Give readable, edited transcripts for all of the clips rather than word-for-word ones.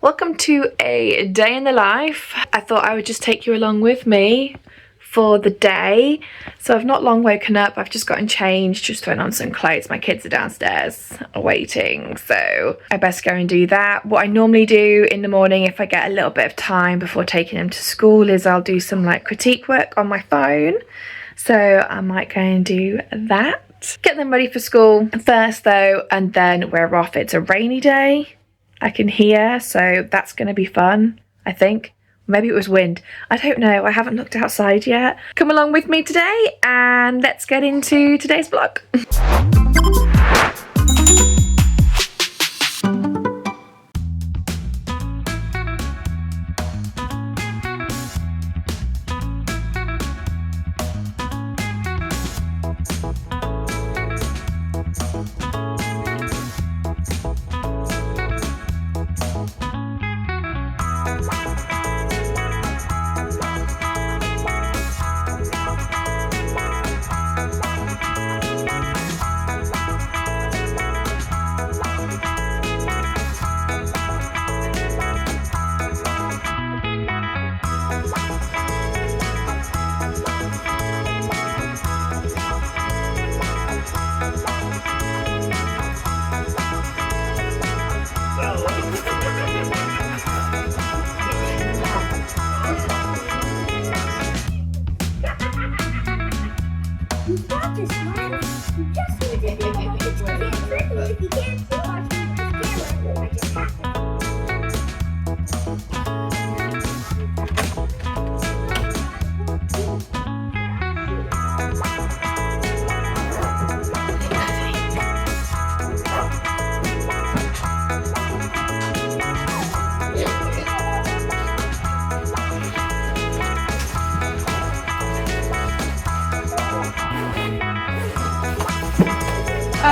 Welcome to a day in the life. I thought I would just take you along with me for the day. So I've not long woken up, I've just gotten changed, just thrown on some clothes. My kids are downstairs waiting, so I best go and do that. What I normally do in the morning if I get a little bit of time before taking them to school is I'll do some like critique work on my phone. So I might go and do that. Get them ready for school first though, and then we're off. It's a rainy day, I can hear, so that's going to be fun, I think. Maybe it was wind. I don't know. I haven't looked outside yet. Come along with me today and let's get into today's vlog.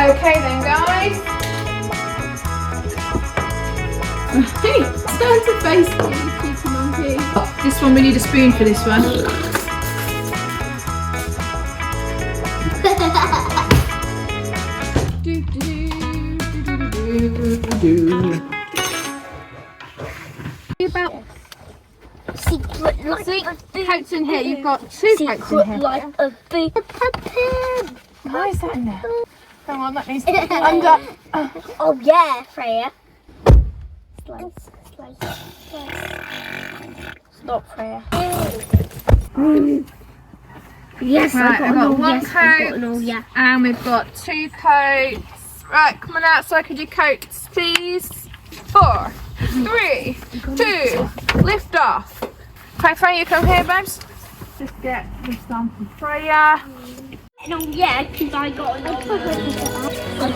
Okay then guys. Hey, it's time to face the cheeky monkey. This one, we need a spoon for this one. About secret life of the coats in here. You've got two coats in secret here. life of the puppet. Why is that in there? Come on, that needs to be under. Oh yeah, Freya. Slice. Stop, Freya. Yes, Right, I've got one coat, yeah. and we've got two coats. Right, come on out so I could do coats, please. 4, 3, 2, lift off. Okay, Freya, you come here, babes. Just get this on for Freya. No, yeah, because I got another.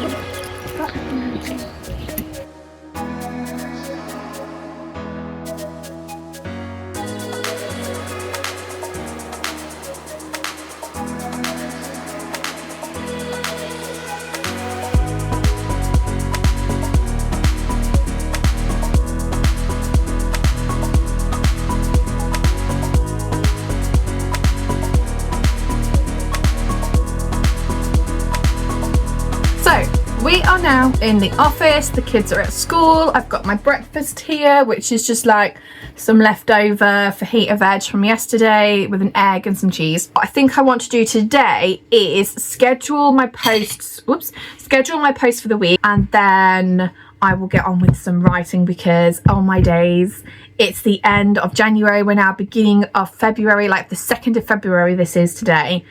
We are now in the office. The kids are at school. I've got my breakfast here, which is just like some leftover fajita veg from yesterday with an egg and some cheese. What I think I want to do today is schedule my posts for the week, and then I will get on with some writing because oh my days, it's the end of January. We're now beginning of February, like the 2nd of February this is today.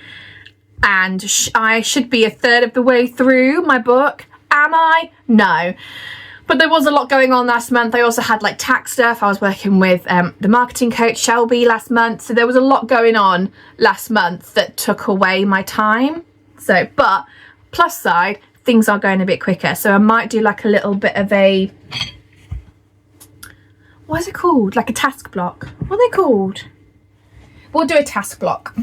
And I should be a third of the way through my book. Am I? No. But there was a lot going on last month. I also had like tax stuff. I was working with the marketing coach Shelby last month. So there was a lot going on last month that took away my time. So, but plus side, things are going a bit quicker. So I might do like a little bit of a, what is it called? Like a task block. What are they called? We'll do a task block.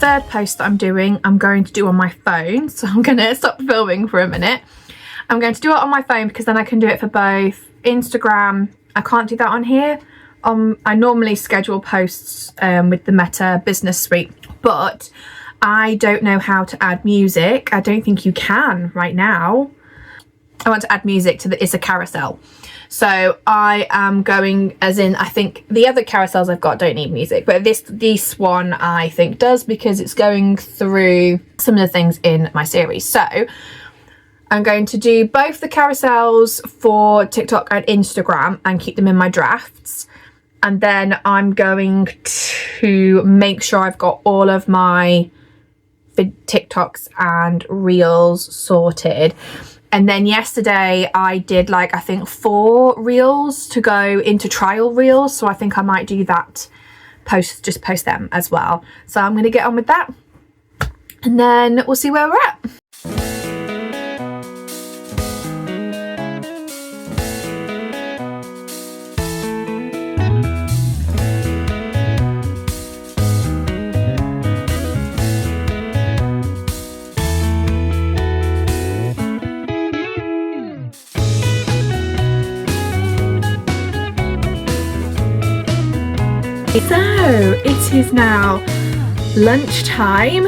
third post that I'm doing, I'm going to do on my phone. So I'm going to stop filming for a minute. I'm going to do it on my phone because then I can do it for both Instagram. I can't do that on here. I normally schedule posts with the Meta Business Suite, but I don't know how to add music. I don't think you can right now. I want to add music to it's a carousel. So I am going, as in, I think the other carousels I've got don't need music, but this one I think does, because it's going through some of the things in my series. So I'm going to do both the carousels for TikTok and Instagram and keep them in my drafts. And then I'm going to make sure I've got all of my TikToks and Reels sorted. And then yesterday I did like, I think 4 Reels to go into trial Reels. So I think I might do that, just post them as well. So I'm going to get on with that. And then we'll see where we're at. So it is now lunchtime.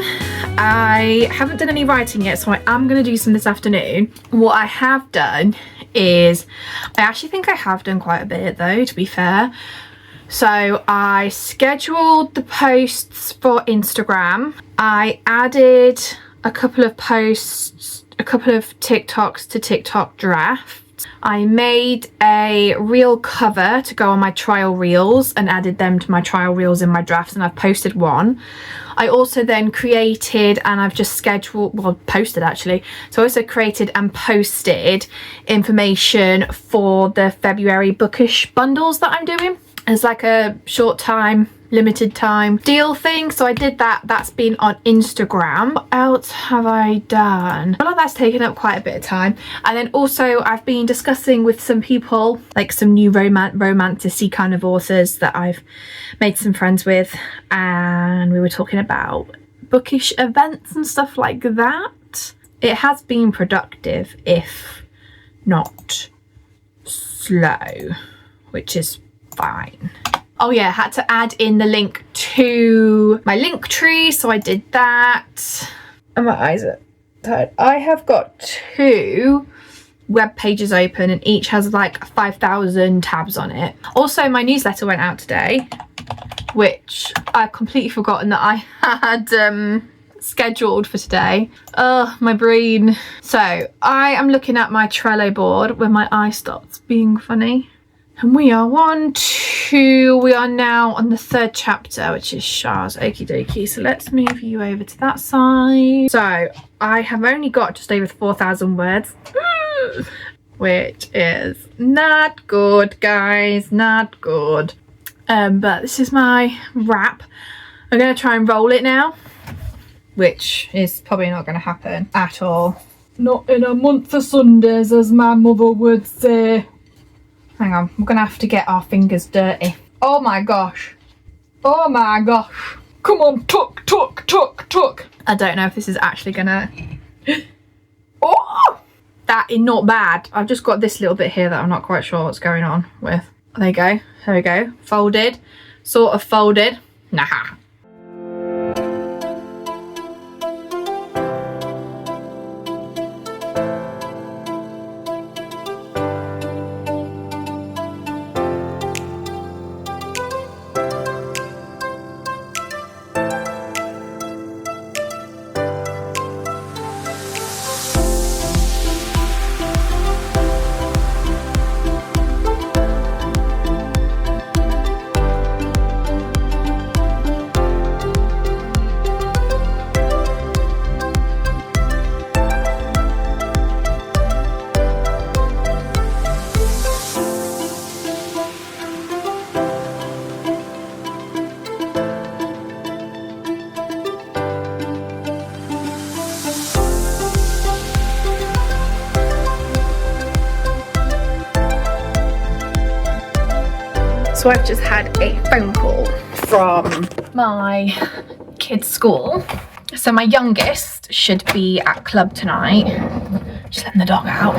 I haven't done any writing yet, so I am going to do some this afternoon. What I have done is, I actually think I have done quite a bit though, to be fair. So I scheduled the posts for Instagram. I added a couple of posts, a couple of TikToks to TikTok drafts. I made a reel cover to go on my trial reels and added them to my trial reels in my drafts, and I've posted one. I also then created, and I've just scheduled, well, posted actually. So I also created and posted information for the February bookish bundles that I'm doing. It's like a short time, limited time deal thing. So I did that. That's been on Instagram. What else have I done? Well, that's taken up quite a bit of time. And then also I've been discussing with some people, like some new romantic-y kind of authors that I've made some friends with, and we were talking about bookish events and stuff like that. It has been productive, if not slow, which is fine. Oh yeah, I had to add in the link to my link tree, so I did that. And my eyes are tired. I have got 2 web pages open and each has like 5,000 tabs on it. Also, my newsletter went out today, which I've completely forgotten that I had scheduled for today. Oh, my brain. So I am looking at my Trello board when my eye stops being funny. And we are we are now on the 3rd chapter, which is Shah's. Okie dokie. So let's move you over to that side. So I have only got just over 4,000 words, which is not good, guys, not good. But this is my wrap. I'm going to try and roll it now, which is probably not going to happen at all. Not in a month of Sundays, as my mother would say. Hang on, we're gonna have to get our fingers dirty. Oh my gosh. Oh my gosh. Come on, tuck, tuck, tuck, tuck. I don't know if this is actually gonna... Oh! That is not bad. I've just got this little bit here that I'm not quite sure what's going on with. There you go. There we go. Folded. Sort of folded. Nah. So I've just had a phone call from my kids' school. So my youngest should be at club tonight. Just letting the dog out.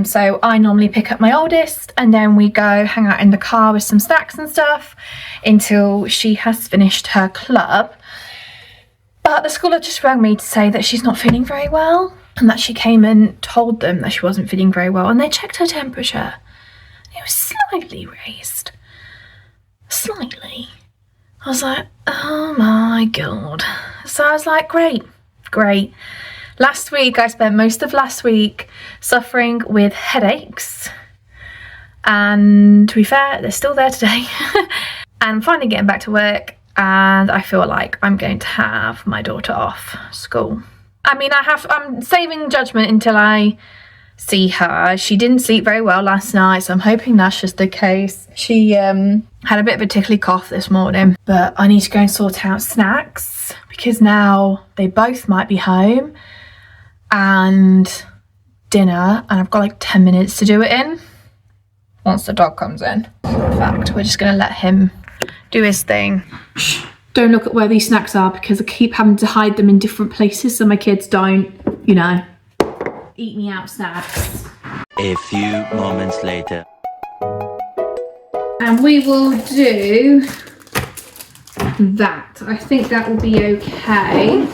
So I normally pick up my oldest and then we go hang out in the car with some snacks and stuff until she has finished her club. But the school had just rang me to say that she's not feeling very well and that she came and told them that she wasn't feeling very well, and they checked her temperature. It was slightly raised. Slightly. I was like, oh my God. So I was like, great. Last week, I spent most of last week suffering with headaches. And to be fair, they're still there today. And finally getting back to work, and I feel like I'm going to have my daughter off school. I mean, I'm saving judgment until I see her. She didn't sleep very well last night, so I'm hoping that's just the case. She had a bit of a tickly cough this morning, but I need to go and sort out snacks because now they both might be home, and dinner, and I've got like 10 minutes to do it in once the dog comes in. In fact, we're just gonna let him do his thing. Shh, don't look at where these snacks are because I keep having to hide them in different places so my kids don't, you know, eat me out snacks. A few moments later. And we will do that. I think that will be okay.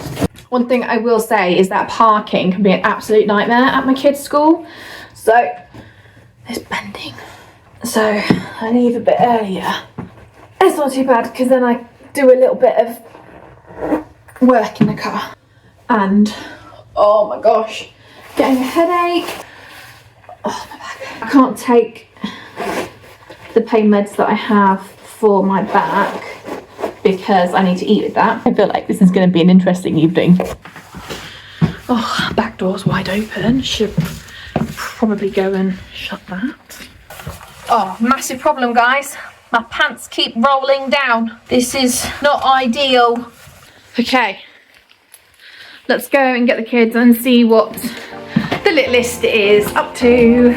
One thing I will say is that parking can be an absolute nightmare at my kids' school. So there's bending. So I leave a bit earlier. It's not too bad because then I do a little bit of work in the car. And oh my gosh, getting a headache. Oh, my back. I can't take the pain meds that I have for my back because I need to eat with that. I feel like this is going to be an interesting evening. Oh, back door's wide open. Should probably go and shut that. Oh, massive problem, guys. My pants keep rolling down. This is not ideal. Okay, let's go and get the kids and see what the littlest is up to.